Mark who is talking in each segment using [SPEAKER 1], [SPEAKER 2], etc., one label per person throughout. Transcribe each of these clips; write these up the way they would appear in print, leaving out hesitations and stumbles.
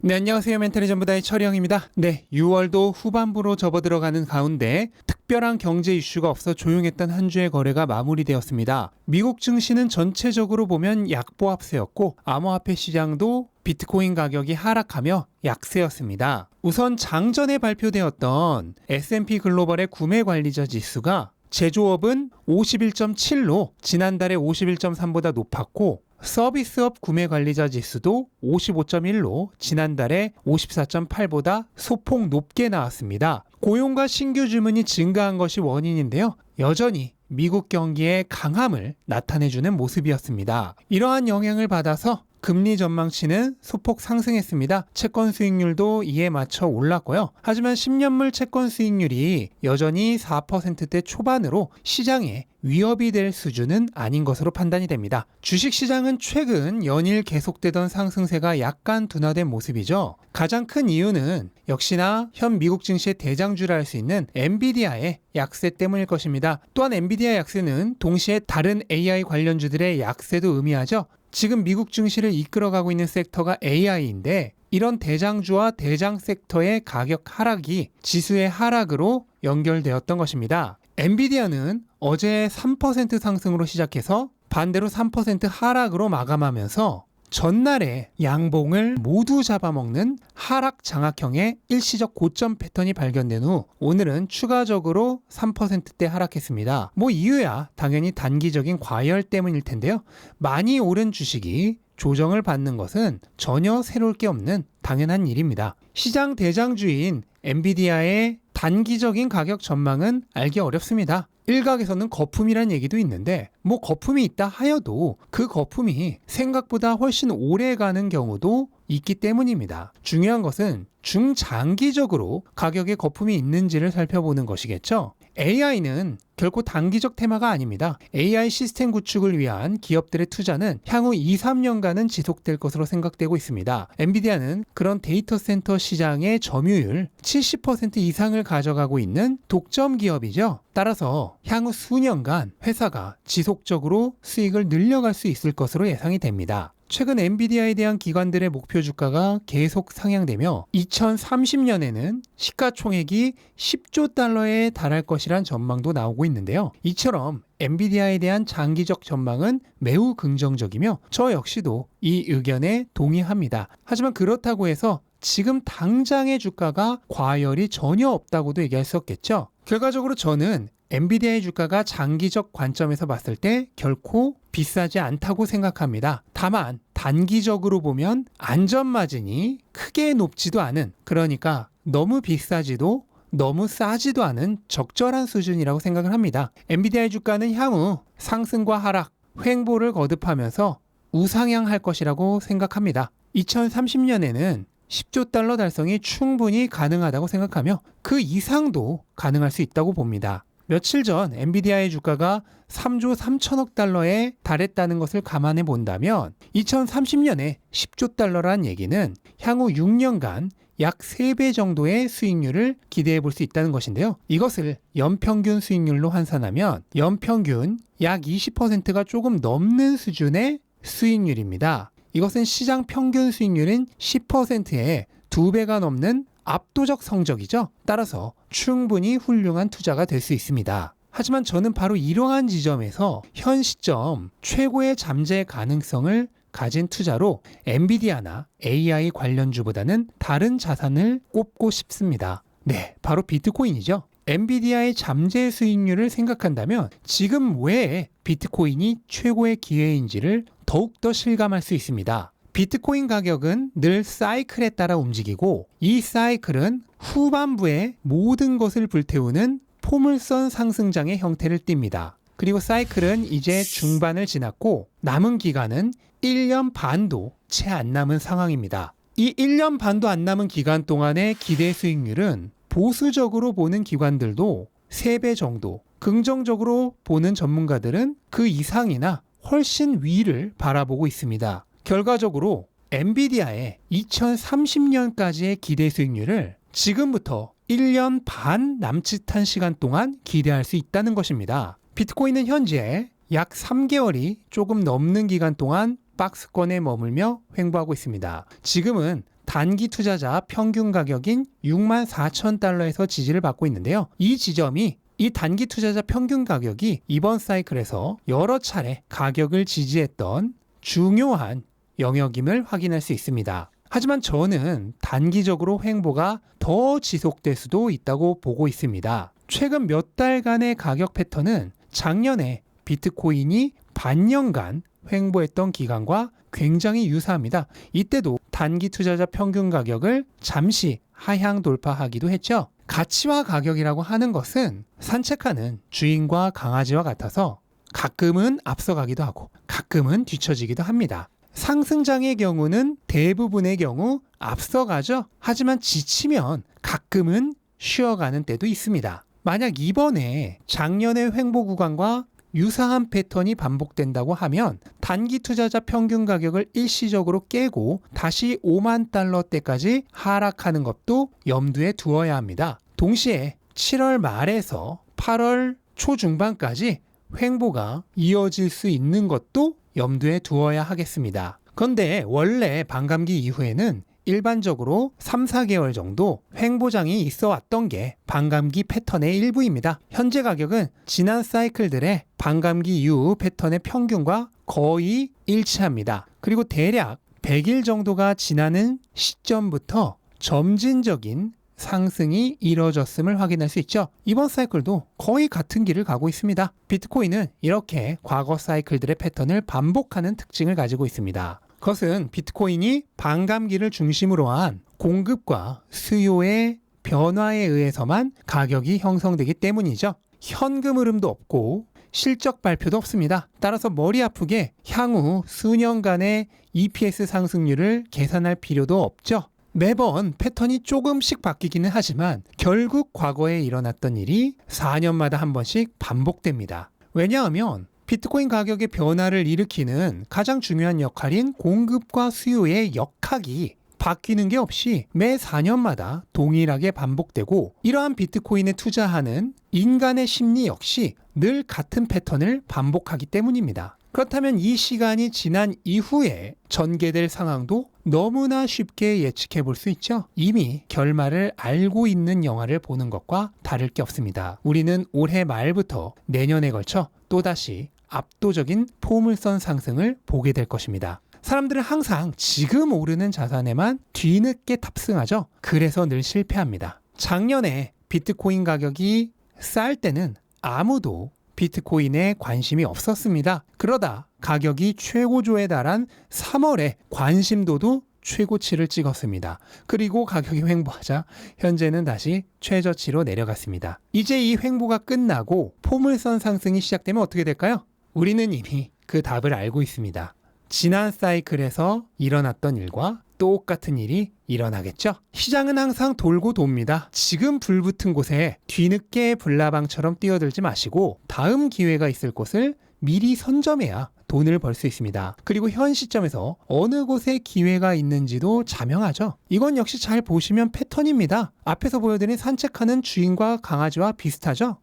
[SPEAKER 1] 네, 안녕하세요. 멘탈의 전부다의 철영입니다. 네, 6월도 후반부로 접어들어가는 가운데 특별한 경제 이슈가 없어 조용했던 한 주의 거래가 마무리되었습니다. 미국 증시는 전체적으로 보면 약보합세였고 암호화폐 시장도 비트코인 가격이 하락하며 약세였습니다. 우선 장전에 발표되었던 S&P 글로벌의 구매 관리자 지수가 제조업은 51.7로 지난달에 51.3보다 높았고 서비스업 구매 관리자 지수도 55.1로 지난달에 54.8보다 소폭 높게 나왔습니다. 고용과 신규 주문이 증가한 것이 원인인데요. 여전히 미국 경기의 강함을 나타내주는 모습이었습니다. 이러한 영향을 받아서 금리 전망치는 소폭 상승했습니다. 채권 수익률도 이에 맞춰 올랐고요. 하지만 10년물 채권 수익률이 여전히 4%대 초반으로 시장에 위협이 될 수준은 아닌 것으로 판단이 됩니다. 주식시장은 최근 연일 계속되던 상승세가 약간 둔화된 모습이죠. 가장 큰 이유는 역시나 현 미국 증시의 대장주라 할 수 있는 엔비디아의 약세 때문일 것입니다. 또한 엔비디아 약세는 동시에 다른 AI 관련주들의 약세도 의미하죠. 지금 미국 증시를 이끌어가고 있는 섹터가 AI인데 이런 대장주와 대장 섹터의 가격 하락이 지수의 하락으로 연결되었던 것입니다. 엔비디아는 어제 3% 상승으로 시작해서 반대로 3% 하락으로 마감하면서 전날에 양봉을 모두 잡아먹는 하락 장악형의 일시적 고점 패턴이 발견된 후 오늘은 추가적으로 3%대 하락했습니다. 이유야 당연히 단기적인 과열 때문일 텐데요. 많이 오른 주식이 조정을 받는 것은 전혀 새로울 게 없는 당연한 일입니다. 시장 대장주인 엔비디아의 단기적인 가격 전망은 알기 어렵습니다. 일각에서는 거품이란 얘기도 있는데 거품이 있다 하여도 그 거품이 생각보다 훨씬 오래 가는 경우도 있기 때문입니다. 중요한 것은 중장기적으로 가격에 거품이 있는지를 살펴보는 것이겠죠. AI는 결코 단기적 테마가 아닙니다. AI 시스템 구축을 위한 기업들의 투자는 향후 2-3년간은 지속될 것으로 생각되고 있습니다. 엔비디아는 그런 데이터 센터 시장의 점유율 70% 이상을 가져가고 있는 독점 기업이죠. 따라서 향후 수년간 회사가 지속적으로 수익을 늘려갈 수 있을 것으로 예상이 됩니다. 최근 엔비디아에 대한 기관들의 목표 주가가 계속 상향되며 2030년에는 시가총액이 10조 달러에 달할 것이란 전망도 나오고 있는데요. 이처럼 엔비디아에 대한 장기적 전망은 매우 긍정적이며 저 역시도 이 의견에 동의합니다. 하지만 그렇다고 해서 지금 당장의 주가가 과열이 전혀 없다고도 얘기할 수 없겠죠. 결과적으로 저는 엔비디아의 주가가 장기적 관점에서 봤을 때 결코 비싸지 않다고 생각합니다. 다만 단기적으로 보면 안전마진이 크게 높지도 않은, 그러니까 너무 비싸지도 너무 싸지도 않은 적절한 수준이라고 생각을 합니다. 엔비디아의 주가는 향후 상승과 하락, 횡보를 거듭하면서 우상향할 것이라고 생각합니다. 2030년에는 10조 달러 달성이 충분히 가능하다고 생각하며 그 이상도 가능할 수 있다고 봅니다. 며칠 전 엔비디아의 주가가 3조 3천억 달러에 달했다는 것을 감안해 본다면 2030년에 10조 달러란 얘기는 향후 6년간 약 3배 정도의 수익률을 기대해 볼 수 있다는 것인데요. 이것을 연평균 수익률로 환산하면 연평균 약 20%가 조금 넘는 수준의 수익률입니다. 이것은 시장 평균 수익률인 10%의 2배가 넘는 압도적 성적이죠. 따라서 충분히 훌륭한 투자가 될 수 있습니다. 하지만 저는 바로 이러한 지점에서 현 시점 최고의 잠재 가능성을 가진 투자로 엔비디아나 AI 관련주보다는 다른 자산을 꼽고 싶습니다. 네, 바로 비트코인이죠. 엔비디아의 잠재 수익률을 생각한다면 지금 왜 비트코인이 최고의 기회인지를 더욱더 실감할 수 있습니다. 비트코인 가격은 늘 사이클에 따라 움직이고 이 사이클은 후반부에 모든 것을 불태우는 포물선 상승장의 형태를 띱니다. 그리고 사이클은 이제 중반을 지났고 남은 기간은 1년 반도 채 안 남은 상황입니다. 이 1년 반도 안 남은 기간 동안의 기대 수익률은 보수적으로 보는 기관들도 3배 정도, 긍정적으로 보는 전문가들은 그 이상이나 훨씬 위를 바라보고 있습니다. 결과적으로 엔비디아의 2030년까지의 기대 수익률을 지금부터 1년 반 남짓한 시간 동안 기대할 수 있다는 것입니다. 비트코인은 현재 약 3개월이 조금 넘는 기간 동안 박스권에 머물며 횡보하고 있습니다. 지금은 단기 투자자 평균 가격인 64,000달러에서 지지를 받고 있는데요. 이 지점이 이 단기 투자자 평균 가격이 이번 사이클에서 여러 차례 가격을 지지했던 중요한 영역임을 확인할 수 있습니다. 하지만 저는 단기적으로 횡보가 더 지속될 수도 있다고 보고 있습니다. 최근 몇 달간의 가격 패턴은 작년에 비트코인이 반년간 횡보했던 기간과 굉장히 유사합니다. 이때도 단기 투자자 평균 가격을 잠시 하향 돌파하기도 했죠. 가치와 가격이라고 하는 것은 산책하는 주인과 강아지와 같아서 가끔은 앞서가기도 하고 가끔은 뒤처지기도 합니다. 상승장의 경우는 대부분의 경우 앞서가죠. 하지만 지치면 가끔은 쉬어가는 때도 있습니다. 만약 이번에 작년의 횡보 구간과 유사한 패턴이 반복된다고 하면 단기 투자자 평균 가격을 일시적으로 깨고 다시 5만 달러대까지 하락하는 것도 염두에 두어야 합니다. 동시에 7월 말에서 8월 초중반까지 횡보가 이어질 수 있는 것도 염두에 두어야 하겠습니다. 그런데 원래 반감기 이후에는 일반적으로 3, 4개월 정도 횡보장이 있어 왔던 게 반감기 패턴의 일부입니다. 현재 가격은 지난 사이클들의 반감기 이후 패턴의 평균과 거의 일치합니다. 그리고 대략 100일 정도가 지나는 시점부터 점진적인 상승이 이뤄졌음을 확인할 수 있죠. 이번 사이클도 거의 같은 길을 가고 있습니다. 비트코인은 이렇게 과거 사이클들의 패턴을 반복하는 특징을 가지고 있습니다. 그것은 비트코인이 반감기를 중심으로 한 공급과 수요의 변화에 의해서만 가격이 형성되기 때문이죠. 현금 흐름도 없고 실적 발표도 없습니다. 따라서 머리 아프게 향후 수년간의 EPS 상승률을 계산할 필요도 없죠. 매번 패턴이 조금씩 바뀌기는 하지만 결국 과거에 일어났던 일이 4년마다 한 번씩 반복됩니다. 왜냐하면 비트코인 가격의 변화를 일으키는 가장 중요한 역할인 공급과 수요의 역학이 바뀌는 게 없이 매 4년마다 동일하게 반복되고 이러한 비트코인에 투자하는 인간의 심리 역시 늘 같은 패턴을 반복하기 때문입니다. 그렇다면 이 시간이 지난 이후에 전개될 상황도 너무나 쉽게 예측해 볼 수 있죠. 이미 결말을 알고 있는 영화를 보는 것과 다를 게 없습니다. 우리는 올해 말부터 내년에 걸쳐 또다시 압도적인 포물선 상승을 보게 될 것입니다. 사람들은 항상 지금 오르는 자산에만 뒤늦게 탑승하죠. 그래서 늘 실패합니다. 작년에 비트코인 가격이 쌀 때는 아무도 비트코인에 관심이 없었습니다. 그러다 가격이 최고조에 달한 3월에 관심도도 최고치를 찍었습니다. 그리고 가격이 횡보하자 현재는 다시 최저치로 내려갔습니다. 이제 이 횡보가 끝나고 포물선 상승이 시작되면 어떻게 될까요? 우리는 이미 그 답을 알고 있습니다. 지난 사이클에서 일어났던 일과 똑같은 일이 일어나겠죠? 시장은 항상 돌고 돕니다. 지금 불붙은 곳에 뒤늦게 불나방처럼 뛰어들지 마시고 다음 기회가 있을 곳을 미리 선점해야 돈을 벌 수 있습니다. 그리고 현 시점에서 어느 곳에 기회가 있는지도 자명하죠. 이건 역시 잘 보시면 패턴입니다. 앞에서 보여드린 산책하는 주인과 강아지와 비슷하죠.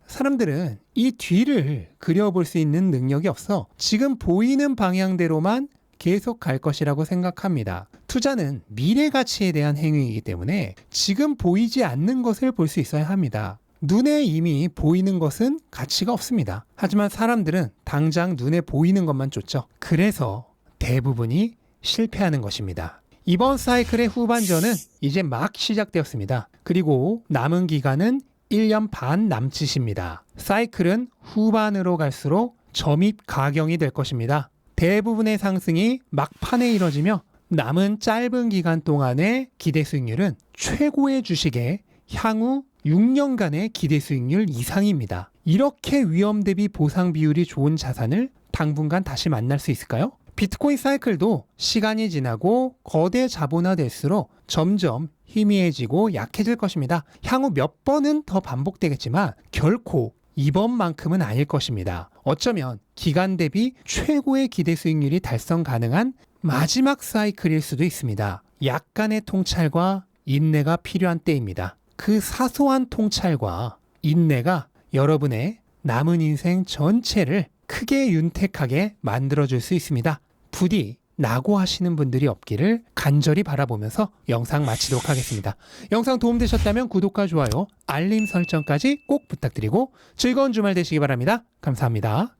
[SPEAKER 1] 사람들은 이 뒤를 그려볼 수 있는 능력이 없어 지금 보이는 방향대로만 계속 갈 것이라고 생각합니다. 투자는 미래 가치에 대한 행위이기 때문에 지금 보이지 않는 것을 볼 수 있어야 합니다. 눈에 이미 보이는 것은 가치가 없습니다. 하지만 사람들은 당장 눈에 보이는 것만 쫓죠. 그래서 대부분이 실패하는 것입니다. 이번 사이클의 후반전은 이제 막 시작되었습니다. 그리고 남은 기간은 1년 반 남짓입니다. 사이클은 후반으로 갈수록 점입 가경이 될 것입니다. 대부분의 상승이 막판에 이뤄지며 남은 짧은 기간 동안의 기대 수익률은 최고의 주식의 향후 6년간의 기대 수익률 이상입니다. 이렇게 위험 대비 보상 비율이 좋은 자산을 당분간 다시 만날 수 있을까요? 비트코인 사이클도 시간이 지나고 거대 자본화될수록 점점 희미해지고 약해질 것입니다. 향후 몇 번은 더 반복되겠지만 결코 이번만큼은 아닐 것입니다. 어쩌면 기간 대비 최고의 기대 수익률이 달성 가능한 마지막 사이클일 수도 있습니다. 약간의 통찰과 인내가 필요한 때입니다. 그 사소한 통찰과 인내가 여러분의 남은 인생 전체를 크게 윤택하게 만들어줄 수 있습니다. 부디 라고 하시는 분들이 없기를 간절히 바라보면서 영상 마치도록 하겠습니다. 영상 도움되셨다면 구독과 좋아요, 알림 설정까지 꼭 부탁드리고 즐거운 주말 되시기 바랍니다. 감사합니다.